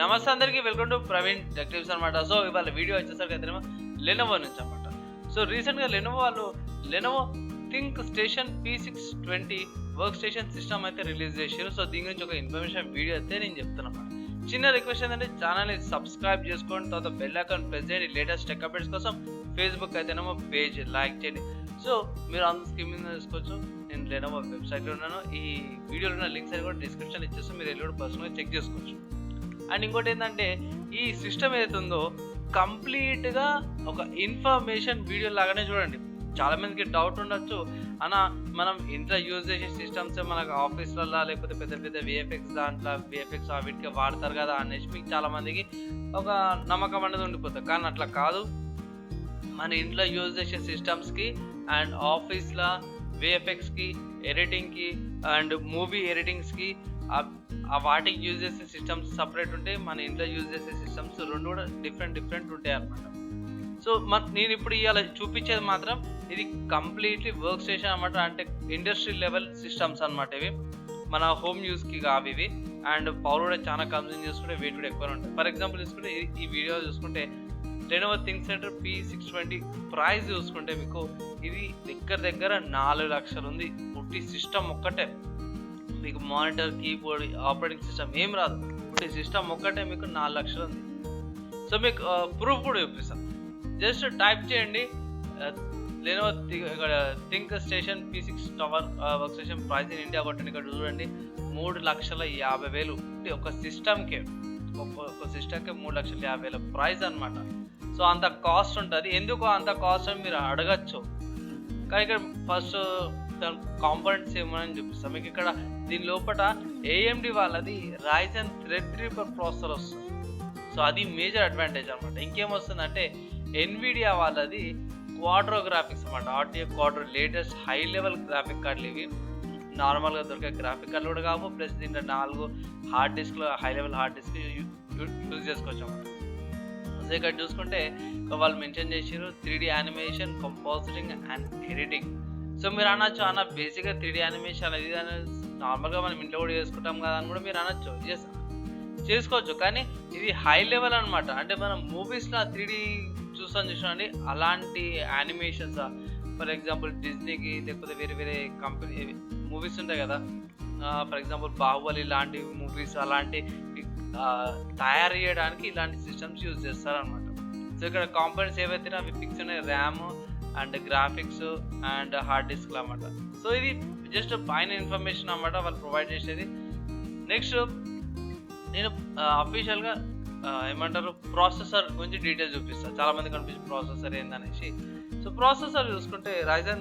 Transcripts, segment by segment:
నమస్తే అందరికీ, welcome to Praveen tech tips అనమాట. సో ఇవాళ వీడియో వచ్చేసరికి అయితే లెనోవో నుంచి అనమాట. సో రీసెంట్గా లెనోవో వాళ్ళు Lenovo think station P620 work station system అయితే రిలీజ్ చేశారు. సో దీని గురించి ఒక ఇన్ఫర్మేషన్ వీడియో అయితే నేను చెప్తాను అనమాట. చిన్న రిక్వెస్ట్ ఏంటంటే ఛానల్ని సబ్స్క్రైబ్ చేసుకోండి, తర్వాత బెల్ ఐకాన్ ప్రెస్ చేయండి. లేటెస్ట్ టెక్ అప్డేట్స్ కోసం ఫేస్బుక్ అయితేనేమో పేజ్ లైక్ చేయండి. సో మీరు అందరూ స్క్రీన్ మీద చూసుకోవచ్చు, నేను లెనోవో వెబ్సైట్లో ఉన్నాను. ఈ వీడియోలో ఉన్న లింక్స్ అని కూడా డిస్క్రిప్షన్ ఇచ్చేస్తే మీరు వెళ్ళి కూడా పర్సనల్గా చెక్ చేసుకోవచ్చు. అండ్ ఇంకోటి ఏంటంటే ఈ సిస్టమ్ ఏదైతే ఉందో కంప్లీట్గా ఒక ఇన్ఫర్మేషన్ వీడియో లాగానే చూడండి. చాలా మందికి డౌట్ ఉండొచ్చు, అన్న మనం ఇంట్లో యూజ్ చేసే సిస్టమ్స్ మనకు ఆఫీస్లలో లేకపోతే పెద్ద పెద్ద విఎఫ్ఎక్స్ దాంట్లో విఎఫ్ఎక్స్ వీటికి వాడతారు కదా అనేసి మీకు చాలా మందికి ఒక నమ్మకం అనేది ఉండిపోతుంది. కానీ అట్లా కాదు. మన ఇంట్లో యూజ్ చేసే సిస్టమ్స్కి అండ్ ఆఫీస్లో విఎఫ్ఎక్స్కి ఎడిటింగ్కి అండ్ మూవీ ఎడిటింగ్స్కి వాటికి యూజ్ చేసే సిస్టమ్స్ సపరేట్ ఉంటాయి. మన ఇంట్లో యూజ్ చేసే సిస్టమ్స్ రెండు కూడా డిఫరెంట్ ఉంటాయి అన్నమాట. సో నేను ఇప్పుడు ఇవాళ చూపించేది మాత్రం ఇది కంప్లీట్లీ వర్క్ స్టేషన్ అనమాట. అంటే ఇండస్ట్రీ లెవెల్ సిస్టమ్స్ అనమాట. ఇవి మన హోమ్ యూస్కి కావు ఇవి. అండ్ పవర్ కూడా చాలా కన్జ్యూమ్ చేసుకుంటే వెయిట్ కూడా ఎక్కువ ఉంటాయి. ఫర్ ఎగ్జాంపుల్ చూసుకుంటే ఈ వీడియో చూసుకుంటే Lenovo think centre P620 price చూసుకుంటే మీకు ఇది దగ్గర 4 లక్షలు ఉంది. పుట్టి సిస్టమ్ ఒక్కటే, మీకు మానిటర్ కీబోర్డ్ ఆపరేటింగ్ సిస్టమ్ ఏం రాదు. పుట్టి సిస్టమ్ ఒక్కటే మీకు 4 లక్షలు ఉంది. సో మీకు ప్రూఫ్ కూడా చూపిస్తాను. జస్ట్ టైప్ చేయండి Lenovo think station P6 tower work station price in India కొట్టండి. ఇక్కడ చూడండి 3,50,000 ఒక సిస్టమ్కే, ఒక సిస్టమ్కే 3,50,000 ప్రైస్ అనమాట. సో అంత కాస్ట్ ఉంటుంది. ఎందుకు అంత కాస్ట్ అని మీరు అడగచ్చు. కానీ ఇక్కడ ఫస్ట్ కాంపోనెంట్స్ ఏమని చూపిస్తాం మీకు. ఇక్కడ దీని లోపల AMD వాళ్ళది Ryzen Threadripper ప్రాసెసర్ వస్తుంది. సో అది మేజర్ అడ్వాంటేజ్ అనమాట. ఇంకేమొస్తుందంటే NVIDIA వాళ్ళది క్వాడ్రో గ్రాఫిక్స్ అనమాట. RTX Quadro latest high level graphic కార్డులు ఇవి. నార్మల్గా దొరికే గ్రాఫిక్ కార్డులు కూడా కావు. ప్లస్ దీంట్లో 4 హార్డ్ డిస్క్లో high level hard disk use చేసుకోవచ్చు అనమాట. సో ఇక్కడ చూసుకుంటే వాళ్ళు మెన్షన్ చేసారు 3D animation, compositing and editing. So మీరు అనొచ్చు, అన్న బేసిక్గా 3D యానిమేషన్ అది నార్మల్గా మనం ఇంట్లో కూడా చేసుకుంటాం కదా అని కూడా మీరు అనొచ్చు. చేసుకోవచ్చు, కానీ ఇది హై లెవెల్ అనమాట. అంటే మనం మూవీస్లో 3D చూడండి అలాంటి యానిమేషన్స్. ఫర్ ఎగ్జాంపుల్ డిజ్నీకి లేకపోతే వేరే వేరే కంపెనీ మూవీస్ ఉంటాయి కదా. ఫర్ ఎగ్జాంపుల్ బాహుబలి లాంటి మూవీస్ అలాంటి తయారు చేయడానికి ఇలాంటి సిస్టమ్స్ యూజ్ చేస్తారనమాట. సో ఇక్కడ కాంపోనెంట్స్ ఏవైతే అవి ఫిక్స్ ఉన్నాయి, RAM and graphics and hard disk అనమాట. సో ఇది జస్ట్ పైన ఇన్ఫర్మేషన్ అనమాట వాళ్ళు ప్రొవైడ్ చేసేది. నెక్స్ట్ నేను అఫీషియల్గా ఏమంటారు ప్రాసెసర్ గురించి డీటెయిల్స్ చూపిస్తాను. చాలా మంది కనిపించింది ప్రాసెసర్ ఏందనేసి. సో ప్రాసెసర్ చూసుకుంటే Ryzen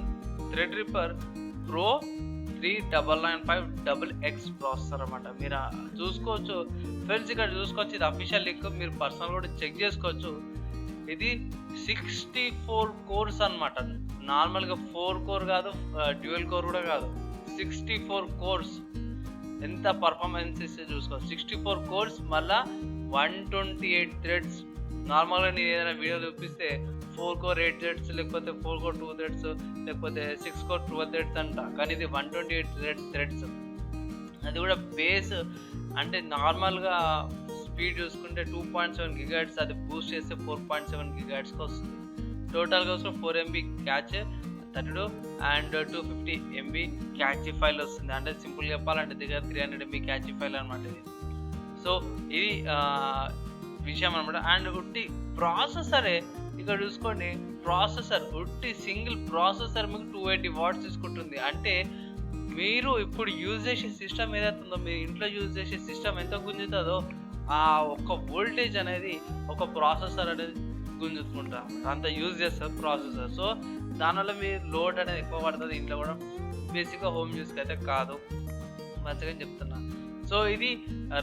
Threadripper Pro 3995XX processor అనమాట. మీరు చూసుకోవచ్చు ఫ్రెండ్స్, ఇక్కడ చూసుకోవచ్చు. ఇది అఫీషియల్ లింక్, మీరు పర్సనల్ కూడా చెక్ చేసుకోవచ్చు. ఇది 64 కోర్స్ అనమాట. నార్మల్గా 4 కోర్ కాదు, డ్యూయల్ కోర్ కూడా కాదు, 64 కోర్స్. ఎంత పర్ఫార్మెన్స్ ఇస్తే చూసుకోవచ్చు. 64 కోర్స్ మళ్ళీ 128 థ్రెడ్స్. నార్మల్గా నేను ఏదైనా వీడియో చూపిస్తే 4 కోర్ 8 థ్రెడ్స్, లేకపోతే 4 కోర్ 2 థ్రెడ్స్, లేకపోతే 6 కోర్ 12 థ్రెడ్స్ అంట. కానీ ఇది 128 థ్రెడ్స్. అది కూడా బేస్ అంటే నార్మల్గా స్పీడ్ చూసుకుంటే 2.7 GHz, అది బూస్ట్ చేస్తే 4.7 GHzకి వస్తుంది. టోటల్గా వస్తుంది 4 MB catch 32 and 250 MB catch file వస్తుంది. అంటే సింపుల్ చెప్పాలంటే దగ్గర 300 MB క్యాచ్ ఫైల్ అనమాట ఇది. సో ఇది విషయం అనమాట. అండ్ ఉట్టి ప్రాసెసరే ఇక్కడ చూసుకోండి, ప్రాసెసర్ ఉట్టి సింగిల్ ప్రాసెసర్ మీకు 280 వాట్స్ తీసుకుంటుంది. అంటే మీరు ఇప్పుడు యూజ్ చేసే సిస్టమ్ ఏదైతుందో, మీరు ఇంట్లో యూజ్ చేసే సిస్టమ్ ఎంత గుంజుతుందో ఆ ఒక్క వోల్టేజ్ అనేది ఒక ప్రాసెసర్ అనేది గుంజుతుంటా అంత యూజ్ చేస్తారు ప్రాసెసర్. సో దానివల్ల మీ లోడ్ అనేది ఎక్కువ పడుతుంది. ఇంట్లో కూడా బేసిక్గా హోమ్ యూస్కి అయితే కాదు, మంచిగా చెప్తున్నా. సో ఇది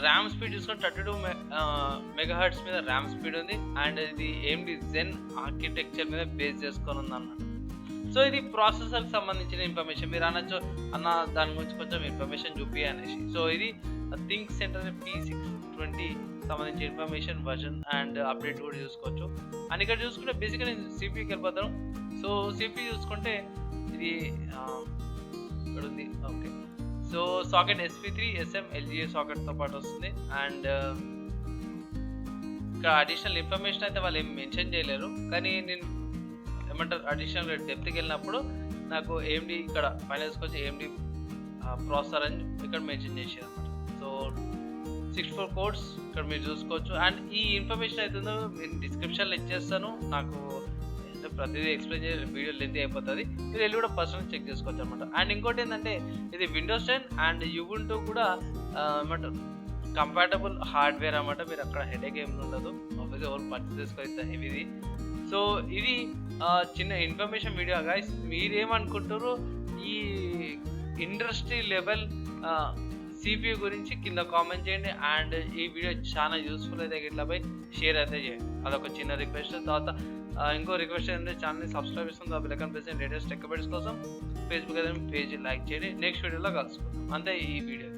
ర్యామ్ స్పీడ్ చూసుకొని 32 MHz మీద ర్యామ్ స్పీడ్ ఉంది. అండ్ ఇది AMD Zen ఆర్కిటెక్చర్ మీద బేస్ చేసుకొని ఉంది అన్నమాట. సో ఇది ప్రాసెసర్కి సంబంధించిన ఇన్ఫర్మేషన్. మీరు అనొచ్చు, అన్న దాని గురించి కొంచెం ఇన్ఫర్మేషన్ చూపి అనేసి. సో ఇది థింక్ సెంటర్ P620 సంబంధించిన ఇన్ఫర్మేషన్, వర్జన్ అండ్ అప్డేట్ కూడా చూసుకోవచ్చు. అండ్ ఇక్కడ చూసుకుంటే బేసిక్గా నేను CPU వెళ్ళిపోతాను. సో CPU చూసుకుంటే ఇది ఇక్కడ ఉంది. Okay, so socket SP3 SM LGA సాకెట్తో పాటు వస్తుంది. అండ్ ఇక్కడ అడిషనల్ ఇన్ఫర్మేషన్ అయితే వాళ్ళు ఏం మెన్షన్ చేయలేరు, కానీ నేను ఏమంటారు అడిషనల్ డెప్త్కి వెళ్ళినప్పుడు నాకు AMD ఇక్కడ ఫైనల్స్కి వచ్చి AMD ప్రాసెసర్ అని ఇక్కడ మెన్షన్ చేశారు అనమాట. సో 64 కోర్స్ ఇక్కడ మీరు చూసుకోవచ్చు. అండ్ ఈ ఇన్ఫర్మేషన్ అవుతుందో నేను డిస్క్రిప్షన్లో ఇచ్చేస్తాను. నాకు ప్రతిదీ ఎక్స్ప్లెయిన్ చేసే వీడియో లెంత్ అయిపోతుంది, మీరు వెళ్ళి కూడా పర్సనల్ చెక్ చేసుకోవచ్చు అనమాట. అండ్ ఇంకోటి ఏంటంటే ఇది విండోస్ 10 అండ్ యుబుంటు కూడా ఏమంటారు కంపాటబుల్ హార్డ్వేర్ అన్నమాట. మీరు అక్కడ హెడేక్ ఏమి ఉండదు, ఆఫీస్ ఎవరు పర్చేస్ చేసుకోవచ్చు హెవీది. సో ఇది చిన్న ఇన్ఫర్మేషన్ వీడియో గైస్. మీరేమనుకుంటారు ఈ ఇండస్ట్రీ లెవెల్ CPU గురించి కింద కామెంట్ చేయండి. అండ్ ఈ వీడియో చాలా యూస్ఫుల్ అయితే ఇట్లా పోయి షేర్ అయితే చేయండి, అదొక చిన్న రిక్వెస్ట్. తర్వాత ఇంకో రిక్వెస్ట్ ఏంటంటే ఛానల్ని సబ్స్క్రైబ్ చేస్తుంది బెల్ ఐకాన్ ప్రెస్ చేయండి. లేటెస్ట్ టెక్ అప్డేట్స్ కోసం ఫేస్బుక్ అయితే పేజ్ లైక్ చేయండి. నెక్స్ట్ వీడియోలో కలుసుకుందాం. అంతే ఈ వీడియో.